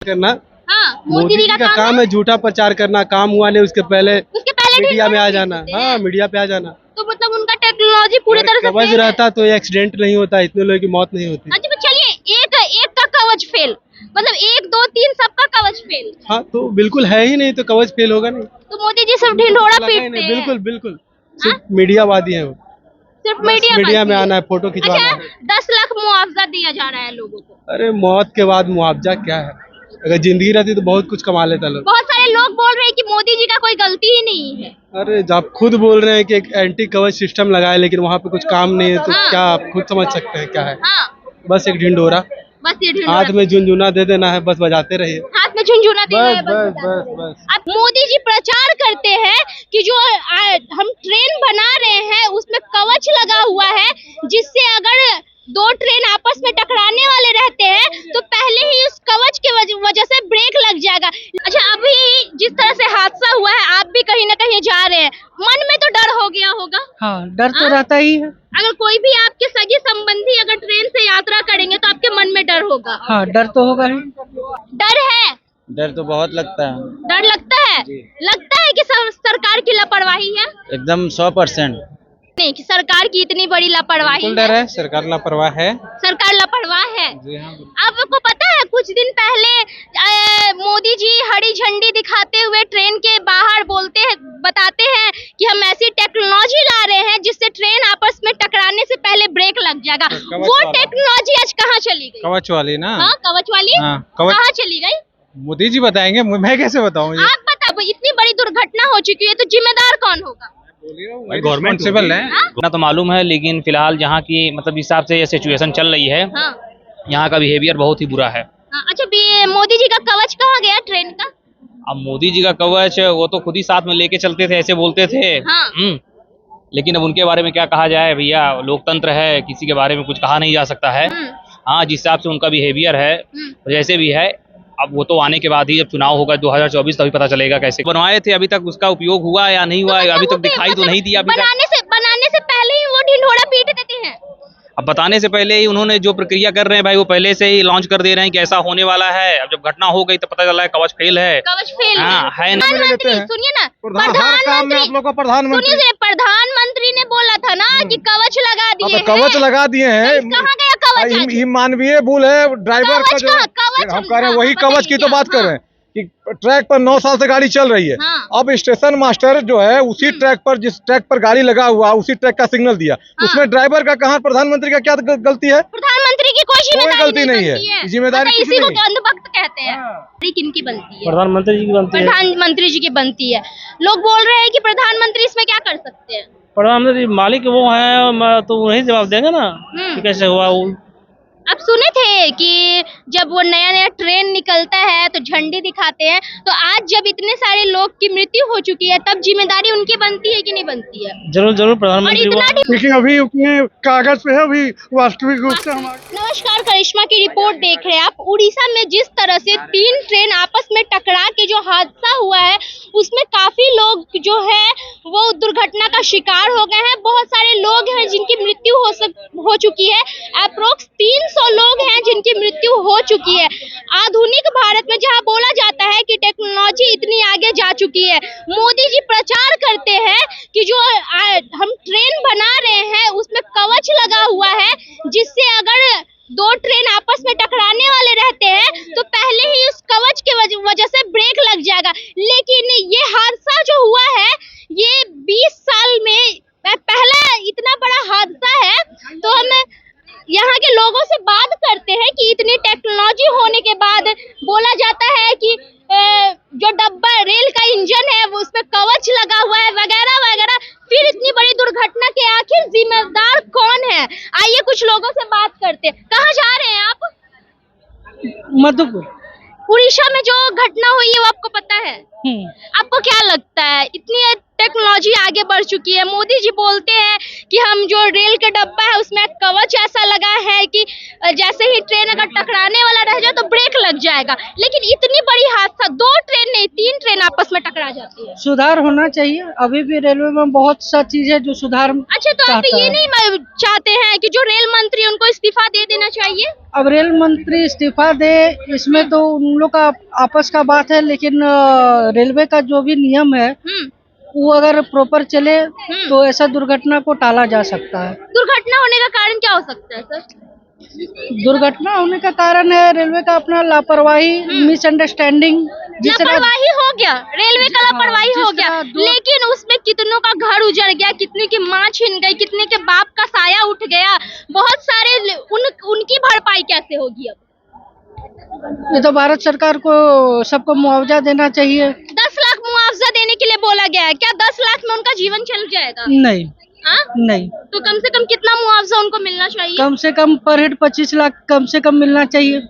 करना। हाँ, मोदी जी का काम है झूठा प्रचार करना। काम हुआ नहीं उसके पहले मीडिया में आ जाना। हाँ, मीडिया पे आ जाना। तो मतलब उनका टेक्नोलॉजी पूरी तरह से कवच फेल है। रहता तो ये एक्सीडेंट नहीं होता, इतने लोगों की मौत नहीं होती। अच्छा, तो चलिए एक एक का कवच फेल, मतलब 1 2 3 सबका कवच फेल। हाँ, तो बिल्कुल है ही नहीं तो कवच फेल होगा नहीं। तो मोदी जी सिर्फ ढिंढोरा पीटते हैं। बिल्कुल बिल्कुल, सिर्फ मीडियावादी है वो। सिर्फ मीडिया में आना है, फोटो खिंचवाना अच्छा, है। 10 लाख मुआवजा दिया जा रहा है लोगों को। अरे मौत के बाद मुआवजा क्या है? अगर जिंदगी रहती तो बहुत कुछ कमा लेता लोग। बहुत सारे लोग बोल रहे हैं कि मोदी जी का कोई गलती ही नहीं है। अरे जब आप खुद बोल रहे हैं कि एक एंटी कवच सिस्टम लगाए लेकिन वहाँ पे कुछ काम नहीं है तो हाँ। क्या आप खुद समझ सकते हैं क्या है? हाँ, बस एक ढिंडोरा, बस ये ढिंढोरा। हाथ में झुनझुना दे देना है, बस बजाते रहिए। हाथ में झुनझुना दे रहे बस हैं, बस बस बस बस। अब मोदी जी प्रचार करते हैं कि जो हम ट्रेन बना रहे हैं उसमें कवच लगा हुआ है, जिससे अगर 2 ट्रेन आपस में टकराने वाले रहते हैं तो पहले ही उस कवच के वजह से ब्रेक लग जाएगा। अच्छा, अभी जिस तरह से हादसा हुआ है, आप भी कहीं ना कहीं जा रहे हैं, मन में तो डर हो गया होगा। हाँ, डर तो रहता ही है। अगर कोई भी आपके सगे संबंधी अगर ट्रेन से यात्रा करेंगे तो आपके मन में डर होगा। हाँ, डर तो होगा ही। डर है, डर तो बहुत लगता है। डर लगता है। लगता है कि सरकार की लापरवाही है। एकदम 100%। नहीं, कि सरकार की इतनी बड़ी लापरवाही है। डर है, सरकार लापरवाह है। सरकार लापरवाह है। जी हाँ। आपको पता है कुछ दिन पहले मोदी जी हरी झंडी दिखाते हुए ट्रेन के बाहर बताते हैं कि हम ऐसी टेक्नोलॉजी ला रहे हैं जिससे ट्रेन आपस में टकराने से पहले ब्रेक लग जाएगा। वो टेक्नोलॉजी आज कहाँ चली गई? कवच वाली ना। हाँ, कवच वाली। हाँ, कवच कहाँ चली गई? मोदी जी बताएंगे, मैं कैसे बताऊं? ये आप बताओ, इतनी बड़ी दुर्घटना हो चुकी है तो जिम्मेदार कौन होगा? गवर्नमेंट सिविल है। ना तो मालूम है, लेकिन फिलहाल जहाँ की मतलब हिसाब से ये सिचुएशन चल रही है, हाँ, यहाँ का बिहेवियर बहुत ही बुरा है। हाँ। अच्छा, मोदी जी का कवच कहाँ गया ट्रेन का? अब मोदी जी का कवच वो तो खुद ही साथ में लेके चलते थे, ऐसे बोलते थे। हाँ। लेकिन अब उनके बारे में क्या कहा जाए भैया, लोकतंत्र है, किसी के बारे में कुछ कहा नहीं जा सकता है। हाँ, जिस हिसाब से उनका बिहेवियर है, जैसे भी है, अब वो तो आने के बाद ही जब चुनाव होगा 2024 तभी पता चलेगा कैसे बनवाए थे। अभी तक उसका उपयोग हुआ या नहीं हुआ, अभी तक दिखाई तो नहीं दिया। अभी तक बनाने से पहले ही वो ढिंढोरा पीट देते हैं। अब बताने से पहले ही उन्होंने जो प्रक्रिया कर रहे हैं भाई, वो पहले से ही लॉन्च कर दे रहे हैं कि ऐसा होने वाला है। अब जब घटना हो गई तो पता चला है कवच फेल है। कवच फेल हाँ, है ना। प्रधानमंत्री, सुनिए ना, प्रधानमंत्री ने बोला था ना कि कवच लगा दिए हैं। कवच लगा दिए हैं। कहाँ गया कवच? ये मानवीय भूल है ड्राइवर का जो हम कह रहे हैं वही कवच की तो बात कर रहे हैं कि ट्रैक पर 9 साल से गाड़ी चल रही है। हाँ। अब स्टेशन मास्टर जो है उसी ट्रैक पर, जिस ट्रैक पर गाड़ी लगा हुआ उसी ट्रैक का सिग्नल दिया। उसमें ड्राइवर का कहाँ, प्रधानमंत्री का क्या गलती है? प्रधानमंत्री की कोई गलती नहीं है। जिम्मेदारी इसी को तो अंधभक्त कहते हैं। किनकी बनती है? प्रधानमंत्री जी की बनती है। प्रधानमंत्री जी की बनती है। लोग बोल रहे हैं कि प्रधानमंत्री इसमें क्या कर सकते हैं? प्रधानमंत्री मालिक वो है, तो वही जवाब देंगे ना कि कैसे हुआ वो। आप सुने थे कि जब वो नया नया ट्रेन निकलता है तो झंडी दिखाते हैं, तो आज जब इतने सारे लोग की मृत्यु हो चुकी है तब जिम्मेदारी उनकी बनती है कि नहीं बनती है? जरूर जरूर प्रधानमंत्री। लेकिन अभी उतने कागज पे है, अभी वास्तविक रूप से हमारे। नमस्कार, करिश्मा की रिपोर्ट देख रहे हैं आप। उड़ीसा में जिस तरह से 3 ट्रेन आपस में टकरा के जो हादसा हुआ है उसमें काफी लोग जो है वो दुर्घटना का शिकार हो गए हैं। बहुत सारे लोग हैं जिनकी मृत्यु हो चुकी है। अप्रोक्स 300 लोग हैं जिनकी मृत्यु हो चुकी है। आधुनिक भारत में जहां बोला जाता है कि टेक्नोलॉजी इतनी आगे जा चुकी है, मोदी जी प्रचार करते हैं कि जो हम ट्रेन बना रहे हैं उसमें कवच लगा हुआ है, जिससे अगर 2 ट्रेन आपस में टकराने वाले रहते हैं तो पहले ही उस कवच के वजह से ब्रेक लग जाएगा। लेकिन ये हादसा जो हुआ है ये 20 साल में पहला इतना बड़ा हादसा है। तो हम यहाँ के लोगों से बात करते हैं कि इतनी टेक्नोलॉजी होने के बाद बोला जाता है कि जो डब्बा रेल का इंजन है वो उसमें कवच लगा हुआ है वगैरह वगैरह, फिर इतनी बड़ी दुर्घटना के आखिर जिम्मेदार कौन है? आइए कुछ लोगों से बात करते हैं। कहाँ जा रहे हैं आप? मधुपुर। उड़ीसा में जो घटना हुई है वो आपको पता है? आपको क्या लगता है इतनी टेक्नोलॉजी आगे बढ़ चुकी है। मोदी जी बोलते हैं कि हम जो रेल के डब्बा है उसमें कवच ऐसा लगा है कि जैसे ही ट्रेन अगर टकराने वाला रह जाए तो ब्रेक लग जाएगा, लेकिन इतनी बड़ी हादसा 2 ट्रेन नहीं 3 ट्रेन आपस में टकरा जाती है। सुधार होना चाहिए, अभी भी रेलवे में बहुत सा चीज है जो सुधार। अच्छा, तो आप ये नहीं चाहते हैं कि जो रेल मंत्री उनको इस्तीफा दे देना चाहिए? अब रेल मंत्री इस्तीफा दे, इसमें तो उन लोग का आपस का बात है, लेकिन रेलवे का जो भी नियम है वो अगर प्रॉपर चले तो ऐसा दुर्घटना को टाला जा सकता है। दुर्घटना होने का कारण क्या हो सकता है सर? दुर्घटना होने का कारण है रेलवे का अपना लापरवाही, मिसअंडरस्टैंडिंग। लापरवाही हो गया, रेलवे का लापरवाही हो गया, लेकिन उसमें कितनों का घर उजड़ गया, कितने की माँ छिन गई, कितने के बाप का साया उठ गया, बहुत सारे उनकी भरपाई कैसे होगी? अब ये तो भारत सरकार को सबको मुआवजा देना चाहिए। 10 लाख मुआवजा देने के लिए बोला गया है, क्या 10 लाख में उनका जीवन चल जाएगा? नहीं। हाँ? नहीं, तो कम से कम कितना मुआवजा उनको मिलना चाहिए? कम से कम पर हेड 25 लाख कम से कम मिलना चाहिए।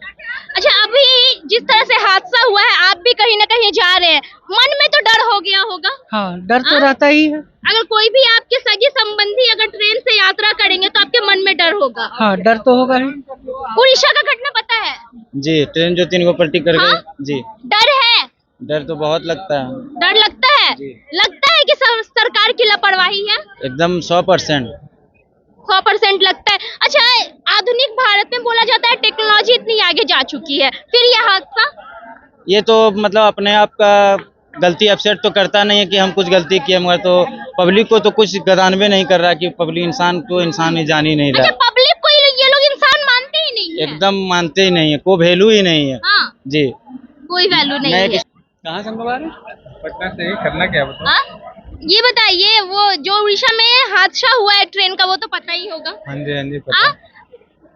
अच्छा, अभी जिस तरह से हादसा हुआ है, आप भी कहीं ना कहीं जा रहे हैं, मन में तो डर हो गया होगा? हाँ, डर तो रहता ही है। अगर कोई भी आपके सगे संबंधी अगर ट्रेन से यात्रा करेंगे तो आपके मन में डर होगा? हाँ, डर तो होगा ही। उड़ीसा का घटना पता है? जी, ट्रेन जो 3 को पलटी कर हाँ? गई। जी, डर है? डर तो बहुत लगता है। डर लगता है? लगता है कि सरकार की लापरवाही है? एकदम 100%। 100% लगता है। अच्छा, आधुनिक भारत में बोला जाता है टेक्नोलॉजी इतनी आगे जा चुकी है, फिर यह हादसा? ये तो मतलब अपने आप का गलती अपसेट तो करता नहीं है कि हम कुछ गलती किए, मगर तो पब्लिक को तो कुछ गदानवे नहीं कर रहा कि पब्लिक इंसान को इंसान ही जान ही नहीं रहा। अच्छा, पब्लिक को ये लोग इंसान मानते ही नहीं है? एकदम मानते ही नहीं है, कोई वैल्यू ही नहीं है। हाँ, जी, कोई वैल्यू नहीं है। कहाँ से हम लोग आ रहे हैं? पटना से। करना क्या बताओ? हाँ? ये बताइए, वो जो उड़ीसा में हादसा हुआ है ट्रेन का, वो तो पता ही होगा। हाँ जी, हाँ जी, हाँ?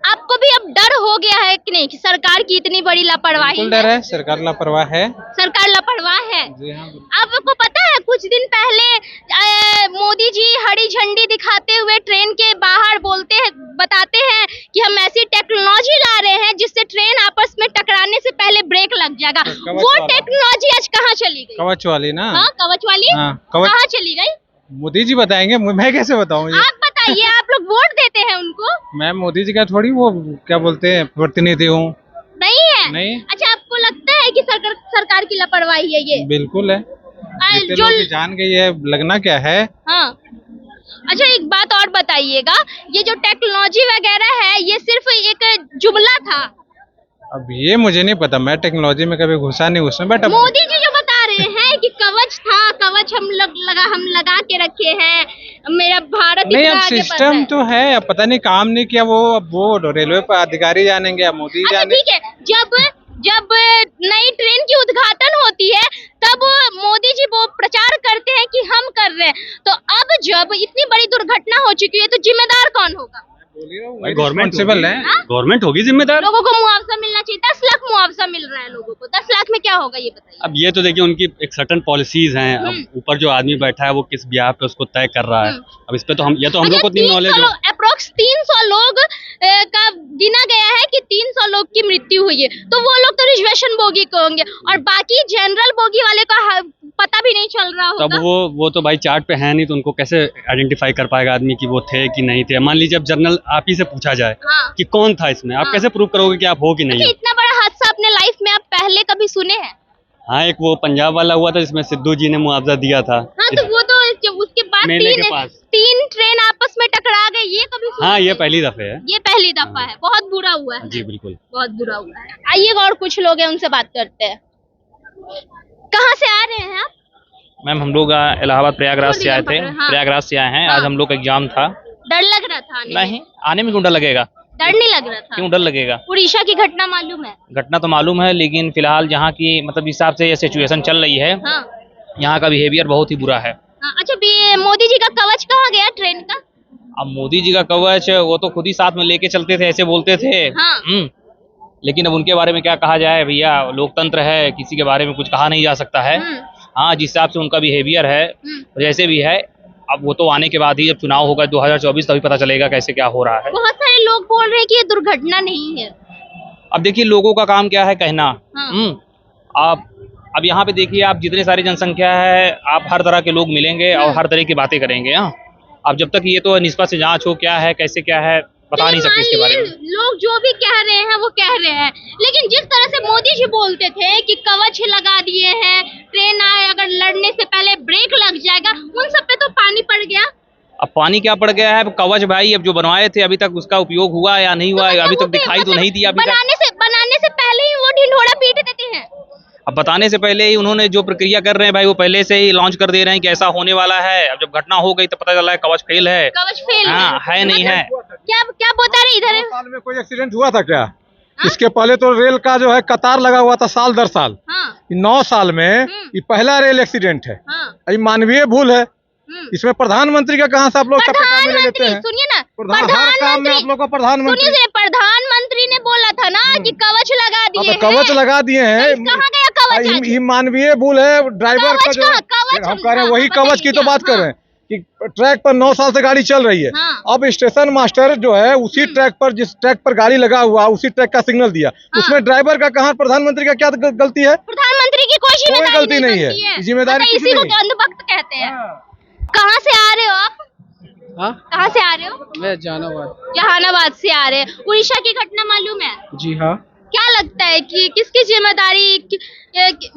आपको भी अब डर हो गया है कि नहीं कि सरकार की इतनी बड़ी लापरवाही डर है, सरकार लापरवाह है। सरकार लापरवाह है। जी हाँ। आपको पता है कुछ दिन पहले मोदी जी हरी झंडी दिखाते हुए ट्रेन के बाहर बताते हैं कि हम ऐसी टेक्नोलॉजी ला रहे हैं जिससे ट्रेन आपस में टकराने से पहले ब्रेक लग जाएगा। वो टेक्नोलॉजी आज कहाँ चली गई? कवच वाली ना? हाँ, कवच वाली। हाँ, कवच कहाँ चली गई? मोदी जी बताएंगे, मैं कैसे बताऊँ ये? आप बताइए, आप लोग वोट देते हैं उनको? मैं मोदी जी का थोड़ी वो क्या बोलते हैं प्रतिनिधि हूँ। नहीं है? नहीं। अच्छा, आपको लगता है कि सरकार की लापरवाही है ये? बिल्कुल है। जितने जो लोगों की जान गई है, लगना क्या है? हाँ। अच्छा, एक बात और बताइएगा, ये जो टेक्नोलॉजी वगैरह है ये सिर्फ एक जुमला था? अब ये मुझे नहीं पता, मैं टेक्नोलॉजी में कभी घुसा नहीं उसमें, बट मोदी जी जो बता रहे हैं कि कवच था, कवच हम लगा के रखे हैं, मेरा भारत नहीं, इतना अब आगे बढ़ रहा सिस्टम है। तो है, अब पता नहीं काम नहीं किया वो, अब वो रेलवे पर अधिकारी जानेंगे या मोदी अच्छा, जाने। ठीक है, जब नई ट्रेन की उद्घाटन होती है तब मोदी जी वो प्रचार करते हैं कि हम कर रहे हैं, तो अब जब इतनी बड़ी दुर्घटना हो चुकी है तो जिम्मेदार कौन होगा? गवर्नमेंट है। गवर्नमेंट होगी जिम्मेदार। लोगों को मुआवजा मिलना चाहिए। 10 लाख मुआवजा मिल रहा है लोगों को, 10 लाख में क्या होगा ये बताइए? अब ये तो देखिए उनकी एक सर्टन पॉलिसीज हैं। अब ऊपर जो आदमी बैठा है वो किस ब्याह पे उसको तय कर रहा है। अब इस पे तो हम लोग को इतनी नॉलेज हो। अप्रोक्स 300 लोग का गिना गया है कि 300 लोग की मृत्यु हुई है, तो वो लोग तो रिजर्वेशन बोगी के होंगे और बाकी जनरल बोगी वाले का पता भी नहीं चल रहा होगा। तब वो तो भाई चार्ट पे है नहीं, तो उनको कैसे आइडेंटिफाई कर पाएगा आदमी कि वो थे कि नहीं थे? मान लीजिए अब जनरल आप ही से पूछा जाए हाँ। कि कौन था इसमें, आप कैसे प्रूव करोगे कि आप हो कि नहीं हो? इतना बड़ा हादसा अपने लाइफ में आप पहले कभी सुने हैं? हाँ, एक वो पंजाब वाला हुआ था जिसमें सिद्धू जी ने मुआवजा दिया था। हाँ, तो वो तो उसके बाद मेले के पास 3 ट्रेन आपस में टकरा गई, ये कभी सुने? हाँ, ये पहली दफे है। ये पहली दफा है, बहुत बुरा हुआ है। जी बिल्कुल, बहुत बुरा हुआ है। आइए और कुछ लोग हैं, उनसे बात करते हैं। कहाँ से आ रहे हैं आप? मैम, हम लोग इलाहाबाद प्रयागराज से आए थे। हाँ। प्रयागराज से आए हैं। हाँ। आज हम लोग का एग्जाम था। डर लग रहा था आने में? नहीं, आने में क्यों डर लगेगा? डर नहीं लग रहा था? क्यों डर लगेगा? उड़ीसा की घटना मालूम है? घटना तो मालूम है, लेकिन फिलहाल जहाँ की मतलब जिस हिसाब से ये सिचुएशन चल रही है, हाँ। यहाँ का बिहेवियर बहुत ही बुरा है। हाँ। अच्छा, मोदी जी का कवच कहाँ गया ट्रेन का? अब मोदी जी का कवच वो तो खुद ही साथ में लेके चलते थे, ऐसे बोलते थे। हाँ। लेकिन अब उनके बारे में क्या कहा जाए भैया, लोकतंत्र है, किसी के बारे में कुछ कहा नहीं जा सकता है। हाँ, जिस हिसाब से उनका बिहेवियर है, जैसे भी है, अब वो तो आने के बाद ही जब चुनाव होगा 2024 तभी पता चलेगा कैसे क्या हो रहा है। बहुत सारे लोग बोल रहे हैं कि ये दुर्घटना नहीं है। अब देखिए, लोगों का काम क्या है कहना। हाँ। आप अब यहाँ पे देखिए आप जितने सारी जनसंख्या है, आप हर तरह के लोग मिलेंगे और हर तरह की बातें करेंगे। हाँ, अब जब तक ये तो निष्पक्ष जांच हो, क्या है कैसे क्या है बता नहीं सकते इसके बारे में। लोग जो भी कह रहे हैं वो कह रहे हैं, लेकिन जिस तरह से मोदी जी बोलते थे कि कवच लगा दिए हैं, ट्रेन आए अगर लड़ने से पहले ब्रेक लग जाएगा, उन सब पे तो पानी पड़ गया। अब पानी क्या पड़ गया है? कवच भाई अब जो बनवाए थे अभी तक उसका उपयोग हुआ या नहीं हुआ, अभी तक दिखाई तो नहीं दिया। अभी तक बनाने से पहले ही वो ढिंढोरा पीट देते हैं। अब बताने से पहले ही उन्होंने जो प्रक्रिया कर रहे हैं भाई, वो पहले से ही लॉन्च कर दे रहे हैं कि ऐसा होने वाला है। अब जब घटना हो गई तो पता चला है कवच फेल है। कवच फेल है नहीं है। क्या क्या बता रहे इधर? 9 साल में कोई एक्सीडेंट हुआ था क्या? इसके पहले तो रेल का जो है कतार लगा हुआ था साल दर साल। 9 साल में ये पहला रेल एक्सीडेंट है। ये मानवीय भूल है। इसमें प्रधानमंत्री का कहाँ से आप लोग ले लेते हैं? सुनिए ना, हर काम में आप लोग को प्रधानमंत्री ने बोला था ना कि कवच लगा दिए हैं। कवच लगा दिए हैं, कहाँ गया कवच? ये मानवीय भूल है ड्राइवर का जो हम कह रहे हैं वही कवच की तो बात कर रहे हैं कि ट्रैक पर 9 साल से गाड़ी चल रही है। अब स्टेशन मास्टर जो है उसी ट्रैक पर, जिस ट्रैक पर गाड़ी लगा हुआ उसी ट्रैक का सिग्नल दिया, उसमें ड्राइवर का कहाँ, प्रधानमंत्री का क्या गलती है? प्रधानमंत्री की कोई गलती नहीं है, जिम्मेदारी इसी को अंधभक्त कहते हैं। कहाँ से आ रहे हो आप? कहाँ से आ रहे हो? मैं जहानाबाद से आ रहे हैं। उड़ीसा की घटना मालूम है? जी हाँ। क्या लगता है कि किसकी जिम्मेदारी,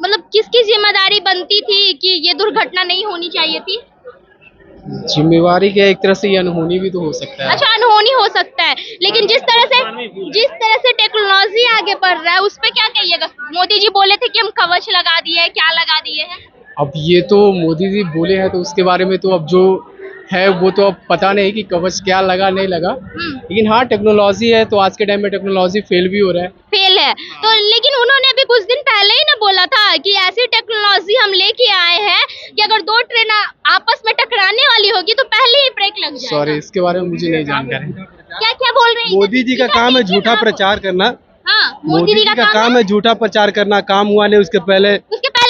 मतलब किसकी जिम्मेदारी बनती थी कि ये दुर्घटना नहीं होनी चाहिए थी? जिम्मेवारी के एक तरह से ये अनहोनी भी तो हो सकता है। अच्छा, अनहोनी हो सकता है, लेकिन जिस तरह से टेक्नोलॉजी आगे बढ़ रहा है उस पे क्या कहिएगा? मोदी जी बोले थे कि हम कवच लगा दिए हैं, क्या लगा दिए हैं? अब ये तो मोदी जी बोले हैं तो उसके बारे में तो अब जो है वो तो अब पता नहीं कि कवच क्या लगा नहीं लगा, लेकिन हाँ टेक्नोलॉजी है तो आज के टाइम में टेक्नोलॉजी फेल भी हो रहा है। फेल है तो, लेकिन उन्होंने अभी कुछ दिन पहले ही ना बोला था कि ऐसी टेक्नोलॉजी हम लेके आए हैं कि अगर 2 ट्रेन आपस में टकराने वाली होगी तो पहले ही ब्रेक लग जाएगा। सॉरी, इसके बारे में मुझे नहीं जानकारी। क्या क्या बोल रहे हैं? मोदी जी का काम है झूठा प्रचार करना। हाँ, मोदी जी का काम है झूठा प्रचार करना। काम हुआ नहीं उसके पहले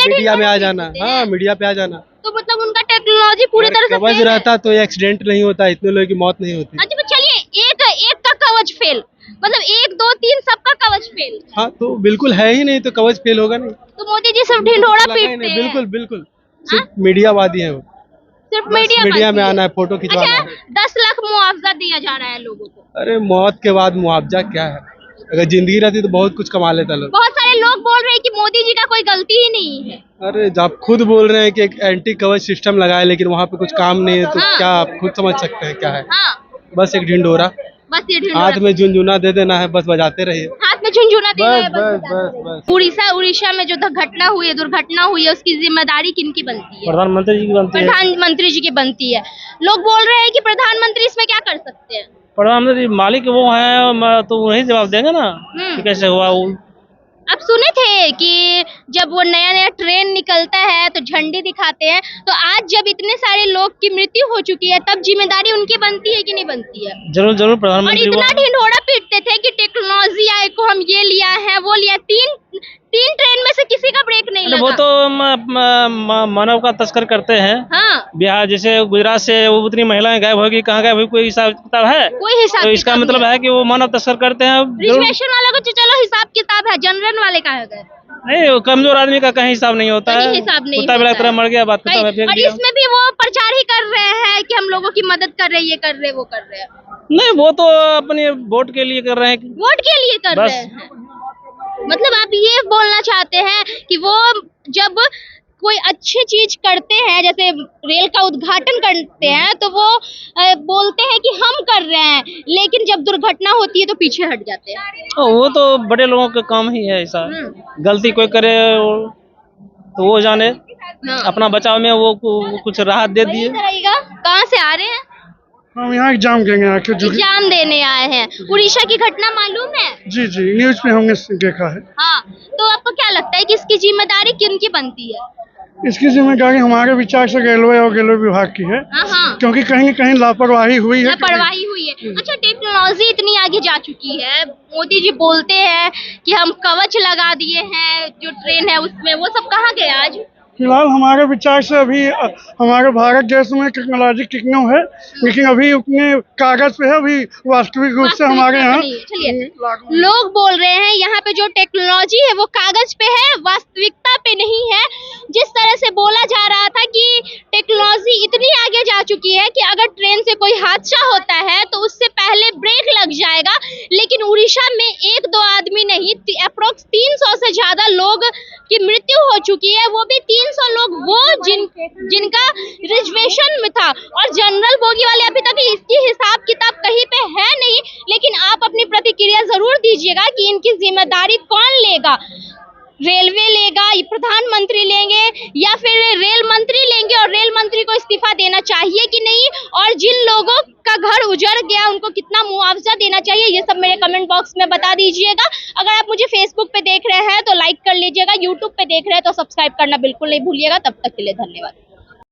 मीडिया में आ जाना। हाँ, मीडिया पे आ जाना। तो मतलब उनका टेक्नोलॉजी पूरी तरह से कवच रहता तो ये एक्सीडेंट नहीं होता, इतने लोगों की मौत नहीं होती। अच्छा, तो चलिए एक का कवच फेल, मतलब 1 2 3 सबका कवच फेल। हाँ, तो बिल्कुल है ही नहीं तो कवच फेल होगा नहीं। तो मोदी जी सिर्फ ढिंढोरा पीटते हैं। बिल्कुल बिल्कुल, सिर्फ मीडियावादी है वो। सिर्फ मीडिया में आना है, फोटो खिंचवाना है। 10 लाख मुआवजा दिया जा रहा है लोगों को। अरे मौत के बाद मुआवजा क्या है? अगर जिंदगी रहती तो बहुत कुछ कमा लेता लोग। बहुत सारे लोग बोल रहे हैं कि मोदी जी का कोई गलती ही नहीं है। अरे आप खुद बोल रहे हैं कि एक एंटी कवच सिस्टम लगाए, लेकिन वहाँ पे कुछ काम नहीं है तो क्या आप खुद समझ सकते हैं क्या है? बस एक ढिंडोरा, बस ये ढिंढोरा हाथ में झुनझुना दे देना है, बस बजाते रहिए। हाथ में झुनझुना दे रहे हैं, बस। उड़ीसा में जो दुर्घटना हुई है उसकी जिम्मेदारी किनकी बनती है? प्रधानमंत्री जी की बनती है। प्रधानमंत्री जी की बनती है। लोग बोल रहे हैं कि प्रधानमंत्री इसमें क्या कर सकते हैं? प्रधानमंत्री मालिक वो है तो वही जवाब देंगे ना कि कैसे हुआ वो। अब सुने थे कि जब वो नया ट्रेन निकलता है तो झंडे दिखाते हैं, तो आज जब इतने सारे लोग की मृत्यु हो चुकी है तब जिम्मेदारी उनकी बनती है कि नहीं बनती है? जरूर प्रधानमंत्री। और इतना ढिंढोरा पीटते थे कि टेक्नोलॉजी आए को हम ये लिया है वो लिया, तीन ट्रेन में से किसी का ब्रेक नहीं लगा। वो तो मानव का तस्कर करते हैं। हाँ, बिहार जैसे गुजरात से वो उतनी महिलाएं गायब होगी, कहाँ गायब हुई, कोई हिसाब किताब है? कोई हिसाब तो इसका मतलब है कि वो मानव तस्कर करते हैं। रिजर्वेशन वालों को चलो हिसाब किताब है, जनरल वाले कहाँ गए? नहीं, वो कमजोर आदमी का कहीं हिसाब नहीं होता है। हिसाब नहीं कुत्ता बिल्ला की तरह मर गया, बात खत्म है, फेंक और दिया। इसमें भी वो प्रचार ही कर रहे हैं कि हम लोगों की मदद कर रहे हैं, ये कर रहे हैं, वो कर रहे हैं। नहीं, वो तो अपने वोट के लिए कर रहे हैं। वोट के लिए कर रहे हैं, मतलब आप ये बोलना चाहते हैं कि वो जब कोई अच्छी चीज करते हैं, जैसे रेल का उद्घाटन करते हैं, तो वो बोलते हैं कि हम कर रहे हैं, लेकिन जब दुर्घटना होती है तो पीछे हट जाते हैं। वो तो बड़े लोगों का काम ही है ऐसा। गलती कोई करे तो वो जाने, अपना बचाव में वो कुछ राहत दे दिए। कहाँ से आ रहे हैं? हम यहाँ एग्जाम देंगे, एग्जाम देने आए हैं। उड़ीसा की घटना मालूम है? जी न्यूज पे हमने देखा है। हाँ, तो आपको क्या लगता है कि इसकी जिम्मेदारी किनकी बनती है? इसकी जिम्मेदारी हमारे विचार से रेलवे और रेलवे विभाग की है। क्योंकि कहीं न कहीं लापरवाही हुई है। अच्छा, टेक्नोलॉजी इतनी आगे जा चुकी है, मोदी जी बोलते हैं कि हम कवच लगा दिए हैं जो ट्रेन है उसमें, वो सब कहाँ गए आज? फिलहाल हमारे विचार से अभी हमारे भारत देश में टेक्नोलॉजी टिकनो है, लेकिन अभी उतने कागज पे है, अभी वास्तविक रूप से हमारे यहाँ। चलिए, लोग बोल रहे हैं यहाँ पे जो टेक्नोलॉजी है वो कागज पे है, वास्तविकता पे नहीं है। मृत्यु हो चुकी है, वो भी 300 लोग वो जिनका रिजर्वेशन में था, और जनरल बोगी वाले अभी तक इसकी हिसाब किताब कहीं पे है नहीं। लेकिन आप अपनी प्रतिक्रिया जरूर दीजिएगा कि इनकी जिम्मेदारी कौन लेगा, रेलवे लेगा, प्रधानमंत्री लेंगे या फिर रेल मंत्री लेंगे, और रेल मंत्री को इस्तीफा देना चाहिए कि नहीं, और जिन लोगों का घर उजड़ गया उनको कितना मुआवजा देना चाहिए, ये सब मेरे कमेंट बॉक्स में बता दीजिएगा। अगर आप मुझे फेसबुक पे देख रहे हैं तो लाइक कर लीजिएगा, यूट्यूब पे देख रहे हैं तो सब्सक्राइब करना बिल्कुल नहीं भूलिएगा। तब तक के लिए धन्यवाद।